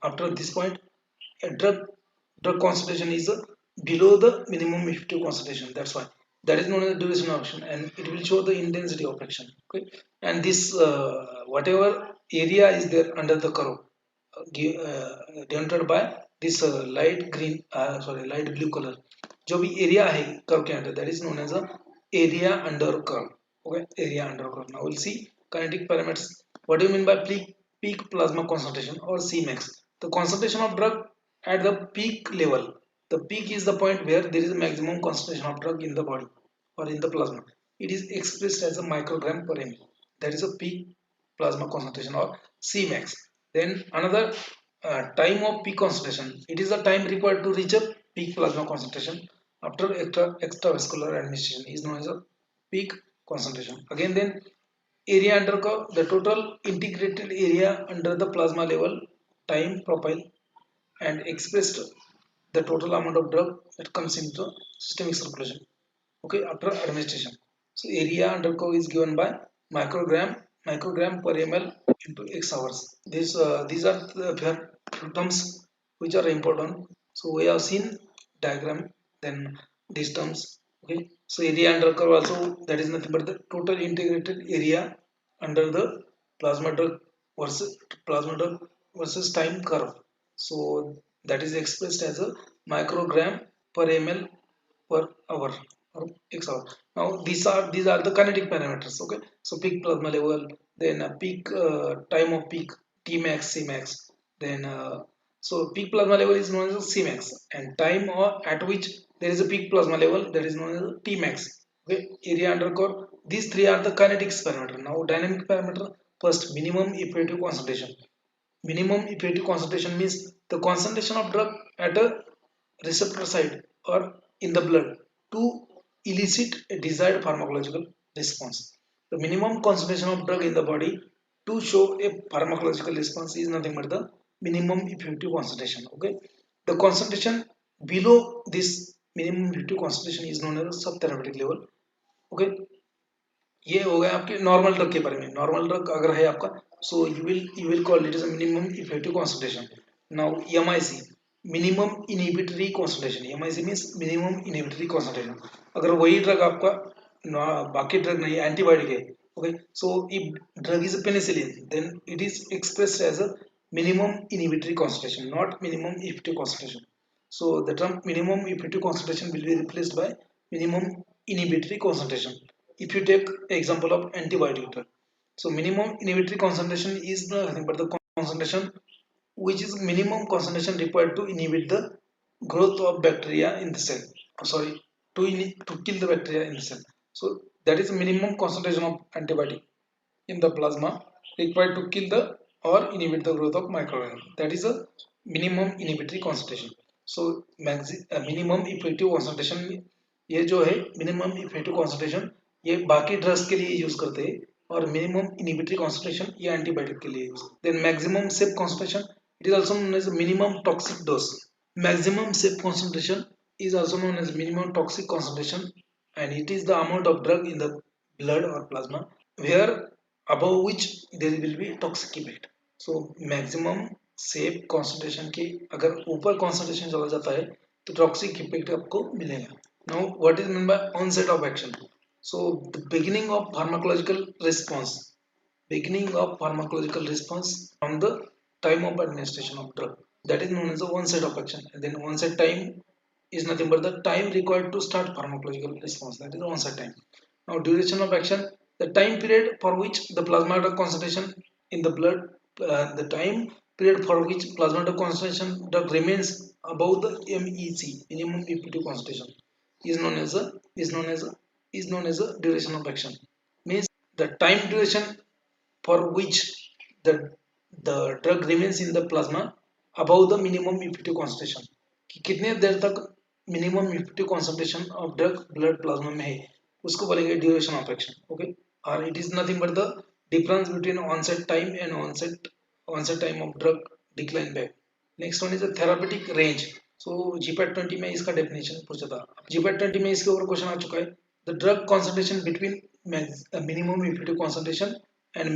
after this point drug concentration is below the minimum effective concentration. That's why that is known as duration of action, and it will show the intensity of action. Okay, and this whatever area is there under the curve denoted by this light green, light blue color, जो भी area है curve के अंदर, that is known as a area under curve. Okay, area under curve. Now we'll see kinetic parameters. What do you mean by peak plasma concentration or Cmax? The concentration of drug at the peak level. The peak is the point where there is a maximum concentration of drug in the body or in the plasma. It is expressed as a microgram per ml. That is a peak plasma concentration or Cmax. Then another time of peak concentration. It is the time required to reach a peak plasma concentration after extravascular administration is known as a peak concentration. Again, then area under curve, the total integrated area under the plasma level time profile, and expressed the total amount of drug that comes into systemic circulation, okay, after administration. So area under curve is given by microgram per ml into x hours. These are the few terms which are important. So we have seen diagram, then these terms. Okay, so area under curve also, that is nothing but the total integrated area under the plasma drug versus time curve. So that is expressed as a microgram per ml per hour or x hour. Now these are the kinetic parameters. Okay, so peak plasma level, then peak time of peak, Tmax, Cmax. Then so peak plasma level is known as Cmax, and time or at which there is a peak plasma level, that is known as Tmax. Okay, area under core. These three are the kinetics parameter. Now dynamic parameter. First, minimum effective concentration. Minimum effective concentration means the concentration of drug at a receptor site or in the blood to elicit a desired pharmacological response. The minimum concentration of drug in the body to show a pharmacological response is nothing but the minimum effective concentration. Okay, the concentration below this minimum effective concentration is known as subtherapeutic level. Okay, ये हो गया आपके normal drug के बारे में. Normal drug अगर है आपका, so you will call it is a minimum effective concentration. Now MIC, minimum inhibitory concentration. MIC means minimum inhibitory concentration. अगर वही ड्रग आपका बाकी ड्रग नहीं, एंटीबायोटिक है, okay, so if drug is penicillin, then it is expressed as a minimum inhibitory concentration, not minimum effective concentration. So the term minimum effective concentration will be replaced by minimum inhibitory concentration. If you take example of antibiotic drug, so minimum inhibitory concentration is nothing but the concentration which is minimum concentration required to inhibit the growth of bacteria in the cell. Sorry, to kill the bacteria in the cell. So that is minimum concentration of antibiotic in the plasma required to kill the or inhibit the growth of microorganisms. That is a minimum inhibitory concentration. So minimum effective concentration, ये जो है minimum effective concentration, ये बाकी drugs के लिए use करते हैं, और minimum inhibitory concentration ये एंटीबायोटिक के लिए use. Then maximum safe concentration, it is also known as minimum toxic dose. Maximum safe concentration is also known as minimum toxic concentration, and it is the amount of drug in the blood or plasma where above which there will be toxic effect. So maximum safe concentration के अगर ऊपर concentration चला जाता है तो toxic effect आपको मिलेगा. Now what is meant by onset of action? So the beginning of pharmacological response, beginning of pharmacological response from the time of administration of drug, that is known as the onset of action. And then onset time is nothing but the time required to start pharmacological response, that is the onset time. Now duration of action, the time period for which the plasma drug concentration in the blood, the time period for which plasma drug concentration drug remains above the MEC, minimum effective concentration, is known as a duration of action. Means the time duration for which the drug remains in the plasma above the minimum effective concentration, कि कितने देर तक minimum effective concentration of drug blood plasma में है, उसको बोलेंगे duration of action. Okay, or it is nothing but the difference between onset time and onset time of drug decline back. Next one is the therapeutic range. So GPAT 20 में इसका definition पूछा था. GPAT 20 में इसके ऊपर question आ चुका है. The drug concentration between minimum effective concentration and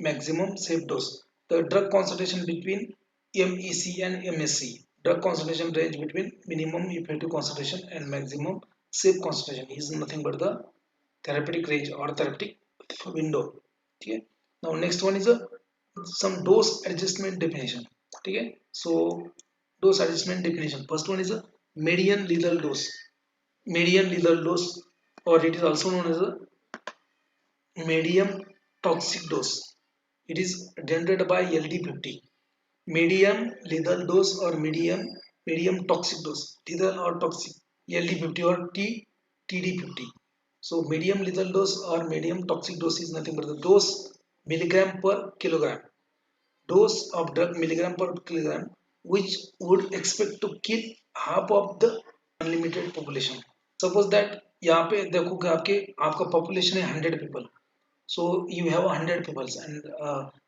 maximum safe dose. The drug concentration between MEC and MSC. Drug concentration range between minimum effective concentration and maximum safe concentration is nothing but the therapeutic range or therapeutic window. Okay. Now next one is a some dose adjustment definition. Okay. So dose adjustment definition. First one is a median lethal dose. Median lethal dose, or it is also known as a medium toxic dose. It is generated by LD50. Medium lethal dose or medium toxic dose. Lethal or toxic, LD50 or TD50. So medium lethal dose or medium toxic dose is nothing but the dose milligram per kilogram. Dose of drug milligram per kilogram which would expect to kill half of the unlimited population. Suppose that यहाँ पे देखो कि आपका population है 100 people. So you have 100 people and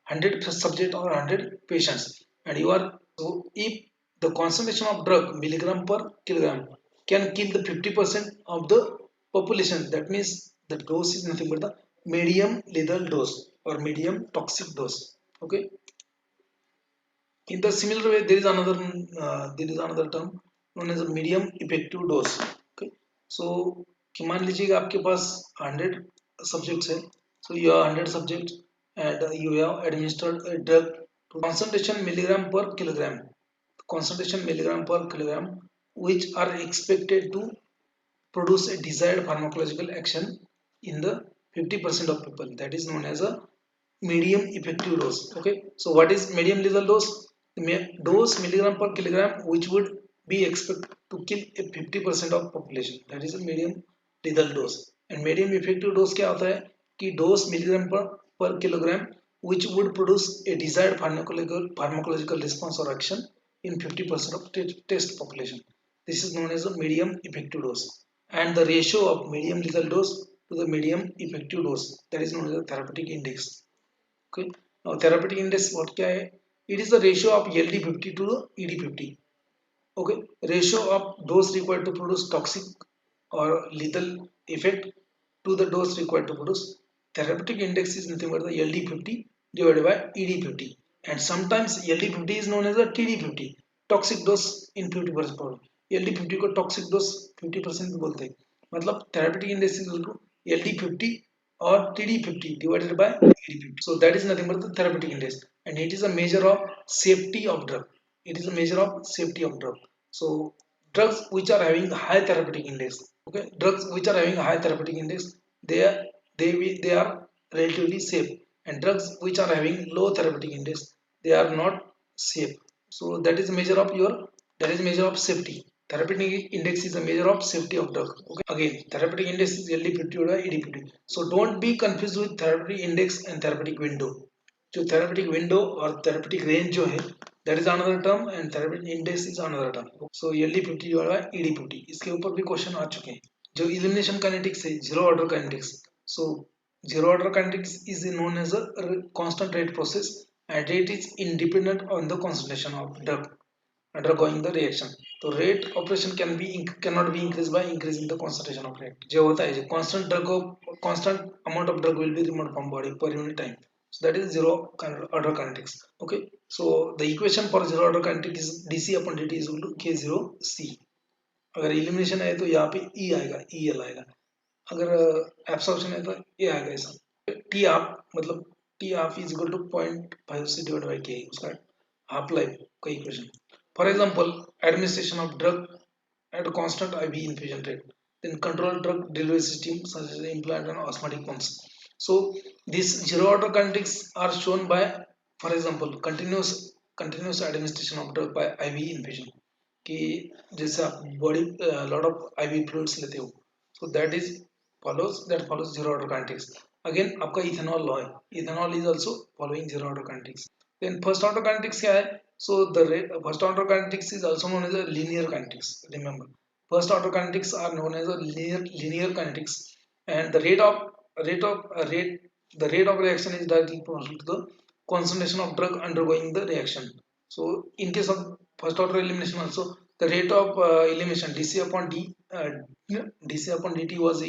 100 subject or 100 patients, and you are, so if the concentration of drug milligram per kilogram can kill the 50% of the population, that means the dose is nothing but the medium lethal dose or medium toxic dose. Okay, in the similar way there is another term known as a medium effective dose. Okay, so कि मान लीजिए कि आपके पास 100 subjects है. So you have 100 subjects and you have administered a drug to concentration milligram per kilogram. Concentration milligram per kilogram which are expected to produce a desired pharmacological action in the 50% of people. That is known as a medium effective dose. Okay, so what is medium lethal dose? Dose milligram per kilogram which would be expected to kill a 50% of population, that is a medium lethal dose. And medium effective dose क्या होता है कि dose milligram per kilogram which would produce a desired pharmacological response or action in 50% of test population. This is known as a medium effective dose. And the ratio of medium lethal dose to the medium effective dose, that is known as the therapeutic index. Okay, now therapeutic index what क्या है? It is the ratio of LD50 to the ED50. Okay, ratio of dose required to produce toxic or lethal effect to the dose required to produce therapeutic index is nothing but the LD50 divided by ED50. And sometimes LD50 is known as the TD50, toxic dose in 50% power. LD50 को toxic dose 50% भी बोलते हैं. मतलब therapeutic index is equal to LD50 or TD50 divided by ED50. So that is nothing but the therapeutic index, and it is a measure of safety of drug. It is a measure of safety of drug. So drugs which are having high therapeutic index, okay, drugs which are having high therapeutic index, they are relatively safe, and drugs which are having low therapeutic index, they are not safe. So that is a measure of your, that is a measure of safety. Therapeutic index is a measure of safety of drug. Okay, again therapeutic index is LD50 or ED50. So don't be confused with therapeutic index and therapeutic window. जो therapeutic window और therapeutic range जो है, that is another term, and therapeutic index is another term. So LD50 जो है ED50, इसके ऊपर भी question आ चुके हैं. जो elimination kinetics है, zero order kinetics. So zero order kinetics is known as a constant rate process, and rate is independent on the concentration of drug undergoing the reaction. So rate operation cannot be increased by increasing the concentration of rate. जो होता है, जो constant amount of drug will be removed from body per unit time. So that is zero order kinetics. Okay, so the equation for zero order kinetics is dc upon dt is equal to k0 c. अगर elimination है तो यहाँ पे E आएगा, EL आएगा. अगर absorption है तो A आएगा ऐसा. T आप मतलब T half is equal to 0.5 c divided by K, उसका half life का equation. For example, administration of drug at a constant IV infusion rate, then control drug delivery system such as implant and osmotic pumps. So these zero order kinetics are shown by, for example, continuous administration of drug by IV infusion. कि जैसे आप body lot of IV fluids लेते हो, so that follows zero order kinetics. Again आपका ethanol law है, ethanol is also following zero order kinetics. Then first order kinetics क्या है? So the first order kinetics is also known as a linear kinetics. Remember, first order kinetics are known as a linear kinetics, and the rate of reaction is directly proportional to the concentration of drug undergoing the reaction. So in case of first order elimination also, the rate of elimination dc upon dt was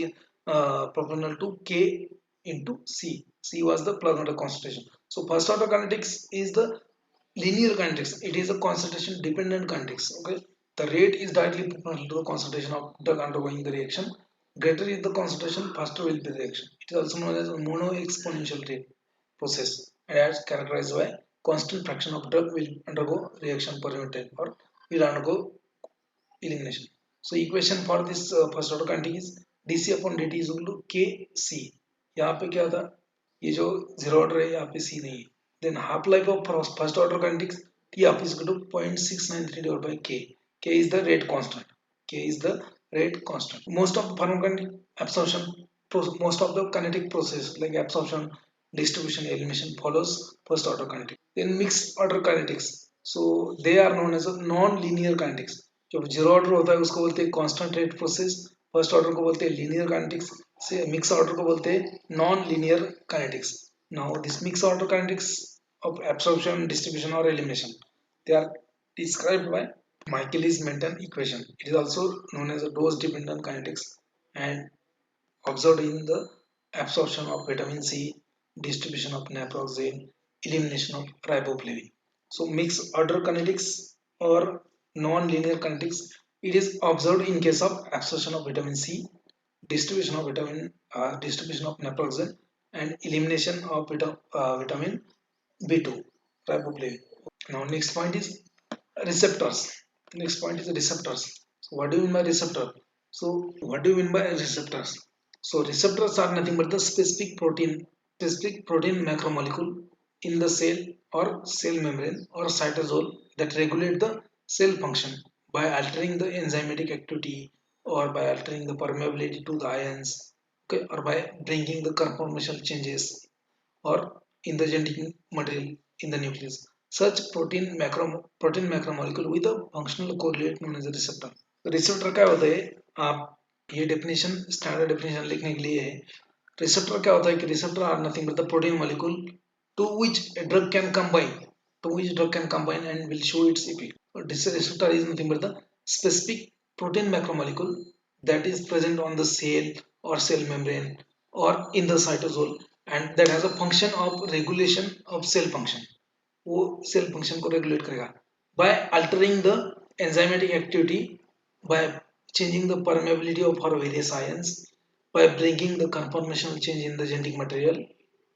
proportional to k into c. C was the plasma concentration. So first order kinetics is the linear kinetics. It is a concentration dependent kinetics. Okay, the rate is directly proportional to the concentration of drug undergoing the reaction. Greater is the concentration, faster will be the reaction. It is also known as a mono exponential rate process, and as characterized by constant fraction of drug will undergo reaction per unit time or will undergo elimination. So equation for this first order kinetic is dc upon dt is equal to kc. यहाँ पे क्या था, ये जो zero order है यहाँ पे c नहीं है. Then half life of first order kinetics T half is equal to 0.693 divided by k. K is the rate constant. K is the rate constant. Most of the pharmacokinetic absorption, most of the kinetic process like absorption, distribution, elimination follows first order kinetic. Then mixed order kinetics. So they are known as a non-linear kinetics. जो zero order होता है उसको बोलते हैं constant rate process, first order को बोलते हैं linear kinetics, से मिक्स ऑर्डर को बोलते हैं non linear kinetics. Now this mix order kinetics of absorption, distribution or elimination, they are described by Michaelis-Menten equation. It is also known as a dose dependent kinetics and observed in the absorption of vitamin C, distribution of naproxen, elimination of riboflavin. So mixed order kinetics or non-linear kinetics, it is observed in case of absorption of vitamin C, distribution of distribution of naproxen, and elimination of vitamin B2, riboflavin. Now next point is receptors. Next point is receptors. So what do you mean by receptor? So what do you mean by receptors? So receptors are nothing but the specific protein specific protein macromolecule in the cell or cell membrane or cytosol that regulate the cell function by altering the enzymatic activity or by altering the permeability to the ions, okay, or by bringing the conformational changes or in the genetic material in the nucleus. Such protein macromolecule with a functional correlate known as a receptor. Receptor क्या होता है, आप ये definition standard definition लिखने के लिए है. Receptor क्या होता है कि receptor are nothing but the protein molecule to which drug can combine, and will show its effect. This receptor is nothing but the specific protein macromolecule that is present on the cell or cell membrane or in the cytosol and that has a function of regulation of cell function. वो cell function को regulate करेगा by altering the enzymatic activity, by changing the permeability of for various ions, by bringing the conformational change in the genetic material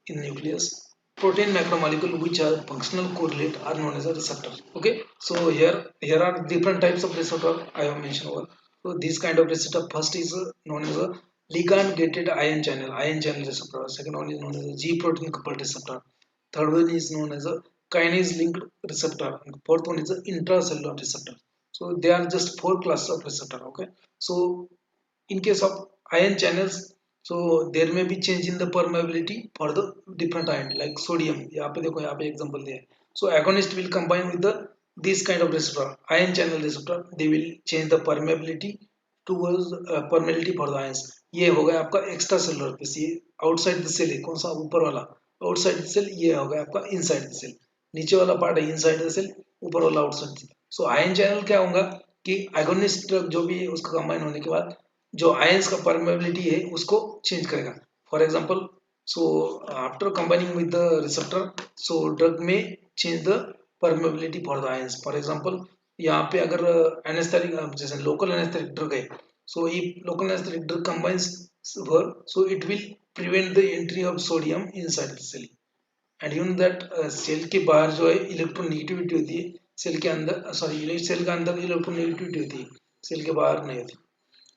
in nucleus. Protein macromolecule which are functional correlate are known as a receptor. Okay, so here are different types of receptor I have mentioned over. So this kind of receptor first is known as a ligand gated ion channel receptor. Second one is known as a G protein coupled receptor. Third one is known as a kinase linked receptor. And fourth one is a intracellular receptor. So they are just four classes of receptor. Okay, so in case of ion channels, so there may be change in the permeability for the different ion like sodium. यहाँ पे देखो, यहाँ पे example दिया है. So agonist will combine with the this kind of receptor, ion channel receptor. They will change the permeability towards permeability for the ions. ये हो गया आपका एक्स्ट्रा सेलुलर पीस. ये आउटसाइड द सेल है. कौन सा? ऊपर वाला आउटसाइड द सेल. ये हो गया आपका इनसाइड द सेल. नीचे वाला पार्ट है इनसाइड द सेल, ऊपर वाला आउटसाइड. सो आयन चैनल क्या होगा कि एगोनिस्ट ड्रग जो भी है उसका कंबाइन होने के बाद जो आयंस का परमेबिलिटी है उसको चेंज करेगा. For example, so after combining with the receptor, so drug में change the permeability for the ions. For example, यहाँ पे अगर एनेस्थेटिक जैसे लोकल एनेस्थेटिक ड्रग है, सो ये local anaesthetic drug combines, so it will prevent the entry of sodium inside the cell. And you know that cell के बाहर जो है इलेक्ट्रोनेगेटिविटी होती है, सेल के अंदर सॉरी सेल के अंदर इलेक्ट्रोनेगेटिविटी होती है, सेल के बाहर नहीं होती.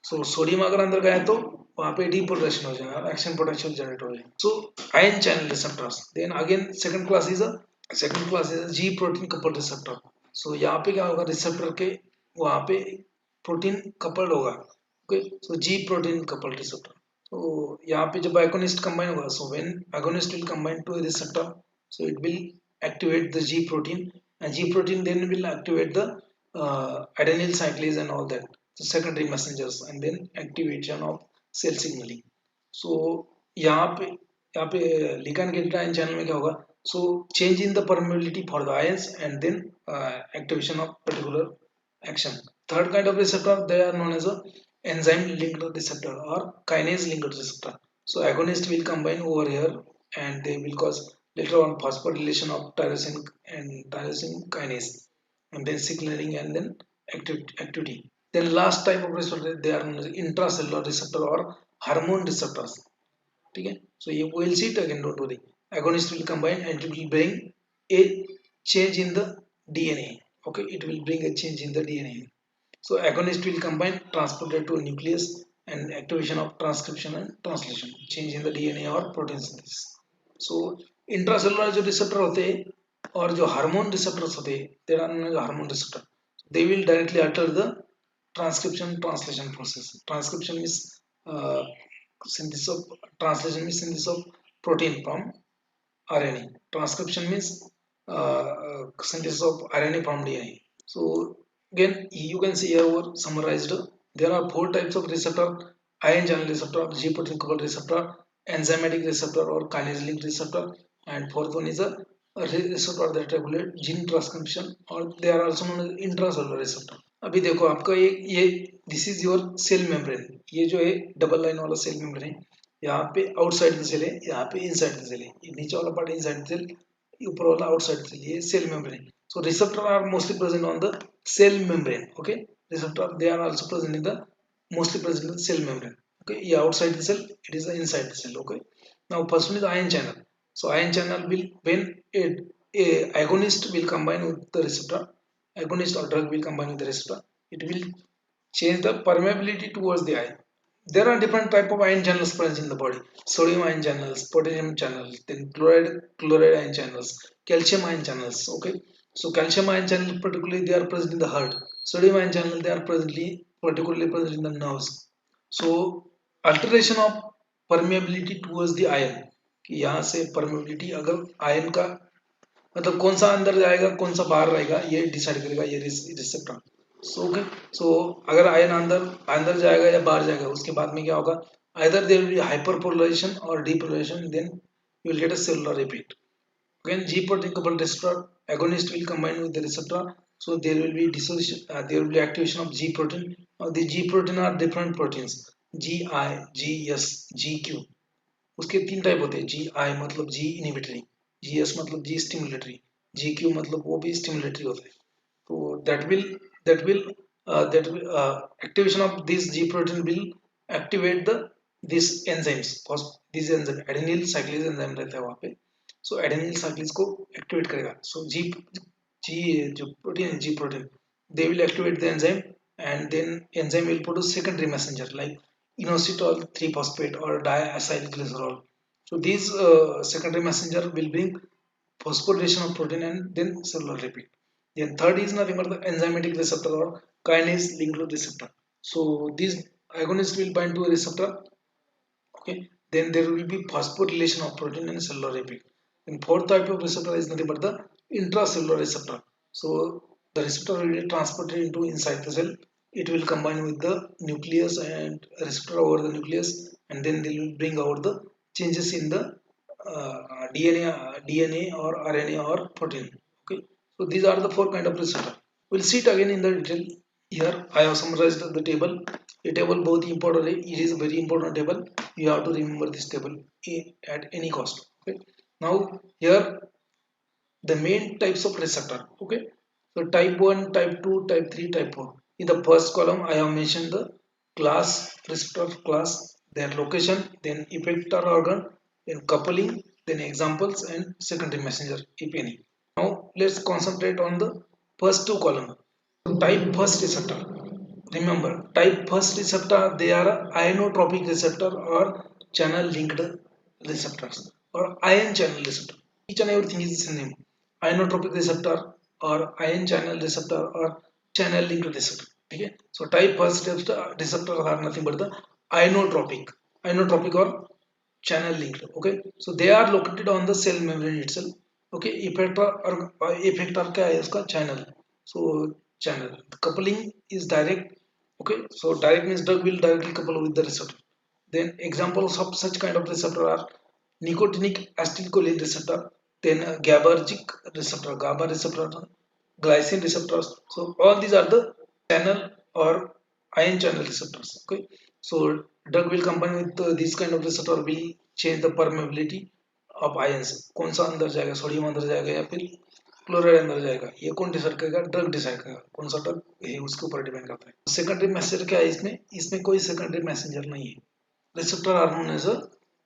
सो सोडियम अगर अंदर गया तो वहां पे डिपोटेशन हो जाएगा, एक्शन पोटेंशियल जनरेट हो जाएगा. So ion channel receptors. Then again second class is G protein coupled receptor. So यहाँ पे क्या होगा, रिसेप्टर के वहां पे प्रोटीन कपल्ड होगा. Okay, so G protein coupled receptor. तो यहाँ पे जब agonist combine होगा, so when agonist will combine to a receptor, so it will activate the G protein, and G protein then will activate the adenyl cyclase and all that, the secondary messengers, and then activation of cell signaling. So यहाँ पे ligand gated ion channel में क्या होगा, so change in the permeability for the ions and then activation of particular action. Third kind of receptor, they are known as a enzyme linked receptor or kinase linked receptor. So agonist will combine over here and they will cause later on phosphorylation of tyrosine kinase and then signaling and then activity. Then last type of receptor, they are known as intracellular receptor or hormone receptors. Okay, so you will see it again, don't worry. Agonist will combine and it will bring a change in the DNA. Okay, it will bring a change in the DNA. So agonist will combine, transported to a nucleus and activation of transcription and translation, change in the DNA or protein synthesis. So intracellular जो receptor होते हैं और जो hormone receptors होते हैं, they are known as hormone receptor. They will directly alter the transcription translation process. Transcription is uh, synthesis of synthesis of protein from RNA. Transcription means synthesis of RNA from DNA. So again, you can see here over summarized. There are four types of receptor: ion channel receptor, G protein coupled receptor, enzymatic receptor or kinase linked receptor, and fourth one is a receptor that regulate gene transcription, or they are also known as intracellular receptor. अभी देखो आपका ये this is your cell membrane. ये जो है double line वाला cell membrane है. यहाँ पे आउटसाइड द सेल है, यहाँ पे इनसाइड द सेल है. ये नीचे वाला पार्ट इनसाइड द सेल, ऊपर वाला आउटसाइड द सेल. ये cell membrane. So receptor are mostly present on the cell membrane. Okay, receptor they are also present in the mostly present in the cell membrane. Okay, yeah, outside the cell, it is the inside the cell. Okay, now first one is ion channel. So ion channel will, when a agonist will combine with the receptor, agonist or drug will combine with the receptor, it will change the permeability towards the ion. there are different type of ion channels present in the body. Sodium ion channels, potassium channels, then chloride ion channels, calcium ion channels. Okay, so calcium ion channel particularly they are present in the heart. Sodium ion channel they are particularly present in the nerves. So alteration of permeability towards the ion, कि यहाँ से permeability अगर ion का मतलब कौन सा अंदर जाएगा कौन सा बाहर रहेगा ये डिसाइड करेगा ये रिसेप्टर. सो ओके, सो अगर आयन अंदर अंदर जाएगा या बाहर जाएगा उसके बाद में क्या होगा, either there will be hyperpolarization or depolarization, then you will get a cellular repeat. When G protein coupled receptor agonist will combine with the receptor, so there will be dissociation, there will be activation of G protein. The G protein are different proteins, GI, GS, GQ. उसके तीन type होते हैं. जी आई मतलब जी inhibitory, G S मतलब जी stimulatory, G Q मतलब वो भी stimulatory होता है. तो that will that activation of this G protein will activate the this enzymes. This enzyme adenyl cyclase enzyme रहता है वहाँ पे. So adenyl cyclase को activate करेगा. So G जो protein है G protein, they will activate the enzyme, and then enzyme will produce secondary messenger like inositol 3 phosphate or diacylglycerol. So these secondary messenger will bring phosphorylation of protein and then cellular repeat. Then third is nothing but the enzymatic receptor or kinase linked to receptor. So these agonists will bind to a receptor. Okay, then there will be phosphorylation of protein and cellular repeat. And fourth type of receptor is nothing but the intracellular receptor. So the receptor will be transported into inside the cell. It will combine with the nucleus and receptor over the nucleus, and then they will bring out the changes in the DNA or RNA or protein. Okay, so these are the four kind of receptor. We'll see it again in the detail. Here I have summarized the table. A table both important. It is a very important table. You have to remember this table at any cost. Okay. Now here the main types of receptor. Okay, so type 1, type 2, type 3, type 4. In the first column I have mentioned the class, receptor class, their location, then effector organ, then coupling, then examples and secondary messenger if any. Now let's concentrate on the first two columns. Type first receptor. Remember, type first receptor, they are ionotropic receptor or channel linked receptors or ion channel receptor. Each and everything is the same. Ionotropic receptor or ion channel receptor or channel linked receptor. Okay? So type first receptor are nothing but the ionotropic or channel linked. Okay, so they are located on the cell membrane itself. Okay, effector क्या है उसका channel. So channel coupling is direct. Okay, so direct means drug will directly couple with the receptor. Then examples of such kind of receptor are nicotinic acetylcholine receptor, then GABAergic receptor, GABA receptor, glycine receptors. So all these are the channel or ion channel receptors. Okay, so drug will combine with this kind of receptor will change the permeability of ions. कौन सा अंदर जाएगा, sodium अंदर जाएगा या फिर chloride अंदर जाएगा, ये कौन डिसाइड करेगा, ड्रग डिसाइड करेगा कौन सा ड्रग है उसके ऊपर डिपेंड करता है. सेकेंडरी मैसेंजर क्या है इसमें, इसमें कोई सेकेंडरी मैसेंजर नहीं है. Receptor are known as a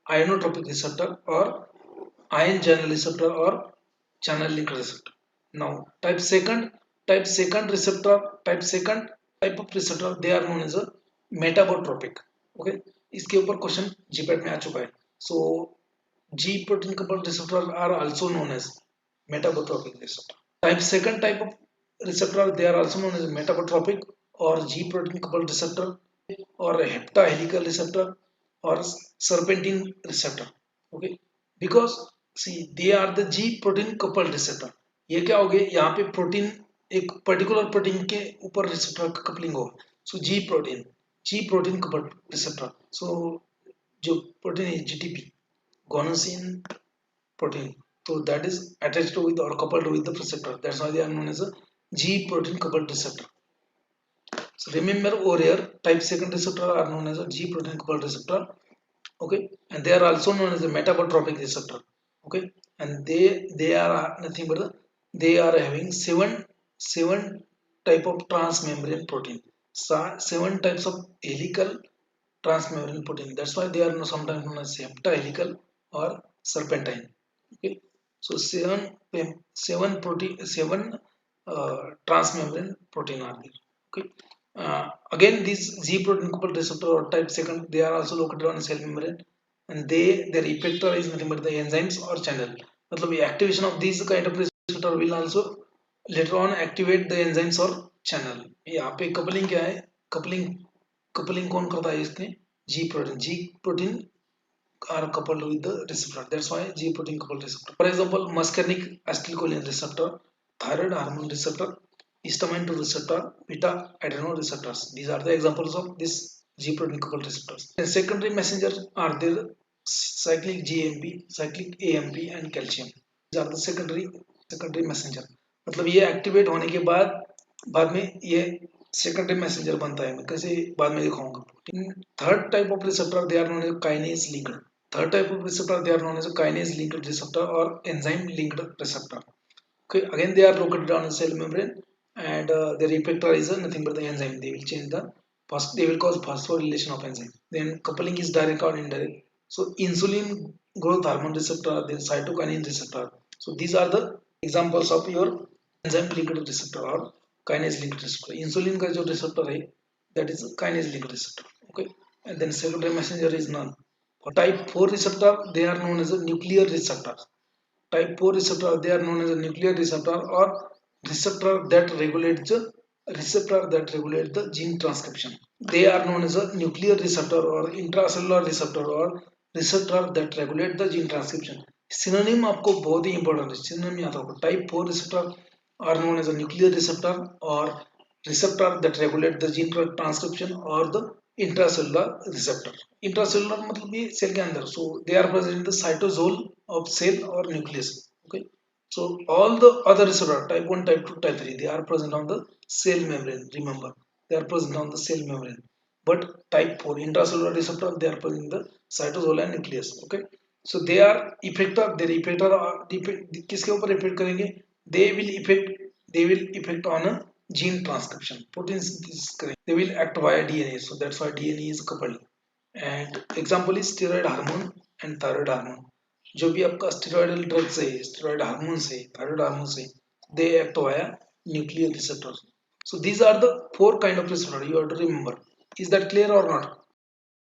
ionotropic receptor or ion channel receptor or channel link receptor. Now type second receptor, type of receptor they are known as a metabotropic. Okay, इसके ऊपर question GPAT में आ चुका है. So G protein coupled receptor are also known as metabotropic receptor. Second type of receptor they are also known as metabotropic or G protein coupled receptor or heptahelical receptor or serpentine receptor. Okay, because see they are the G protein coupled receptor. ये क्या हो गया, यहाँ पे protein एक particular protein के ऊपर receptor का कपलिंग होगा. सो जी प्रोटीन कपल्ड रिसेप्टर. सो जो प्रोटीन है GTP guanosine protein, so that is attached with or coupled with the receptor, that's why they are known as a G protein coupled receptor. So remember over here type second receptor are known as a G protein coupled receptor. Okay, and they are also known as a metabotropic receptor. Okay, and they are nothing but they are having seven type of transmembrane protein, seven types of helical transmembrane protein, that's why they are sometimes known as heptahelical or serpentine. Okay, so seven protein, seven transmembrane protein are there. Okay, Again, these G protein coupled receptor or type second, they are also located on the cell membrane, and their effector is nothing but the enzymes or channel. मतलब ये activation of these kind of receptor will also later on activate the enzymes or channel. यहाँ पे coupling क्या है? Coupling कौन करता है इसमें? G protein are coupled with the receptor. That's why G protein coupled receptor. For example, muscarinic acetylcholine receptor, thyroid hormone receptor, histamine 2 receptor, beta adrenal receptors. These are the examples of this G protein coupled receptors. And secondary messengers are there cyclic GMP, cyclic AMP and calcium. These are the secondary messenger. मतलब ये activate होने के बाद में ये secondary messenger बनता है. मैं कैसे बाद में दिखाऊंगा. Third type of receptor, they are known as kinase linked. Third type of receptor, they are known as a kinase linked receptor or enzyme linked receptor. Okay, again they are located on the cell membrane, and their effector is nothing but the enzyme. They will change they will cause phosphorylation of enzyme. Then coupling is direct or indirect. So insulin growth hormone receptor, then cytokinin receptor. So these are the examples of your enzyme linked receptor or kinase linked receptor. Insulin का जो receptor है, that is kinase linked receptor. Okay, and then secondary messenger is none. For type 4 receptor, they are known as a nuclear receptor. Type 4 receptor, they are known as a nuclear receptor or receptor that regulates the gene transcription. They are known as a nuclear receptor or intracellular receptor or receptor that regulate the gene transcription. Synonym आपको बहुत ही important है. Synonym याद रखो. Type 4 receptor are known as a nuclear receptor or receptor that regulate the gene transcription or the intracellular receptor. Intracellular मतलब ये cell के अंदर. So they are present in the cytosol of cell or nucleus. Okay. So all the other receptor type 1, type 2, type 3, they are present on the cell membrane. Remember, they are present on the cell membrane. But type 4 intracellular receptor, they are present in the cytosol and nucleus. Okay. So they are effector. Their effector किसके ऊपर effect करेंगे? They will effect on a gene transcription. Protein synthesis करेंगे. They will act via DNA. So that's why DNA is coupled. And example is steroid hormone and thyroid hormone. जो भी आपका steroidal drugs है, steroid hormones है, thyroid hormones है, they act via nuclear receptors. So these are the 4 kind of receptor you have to remember. Is that clear or not?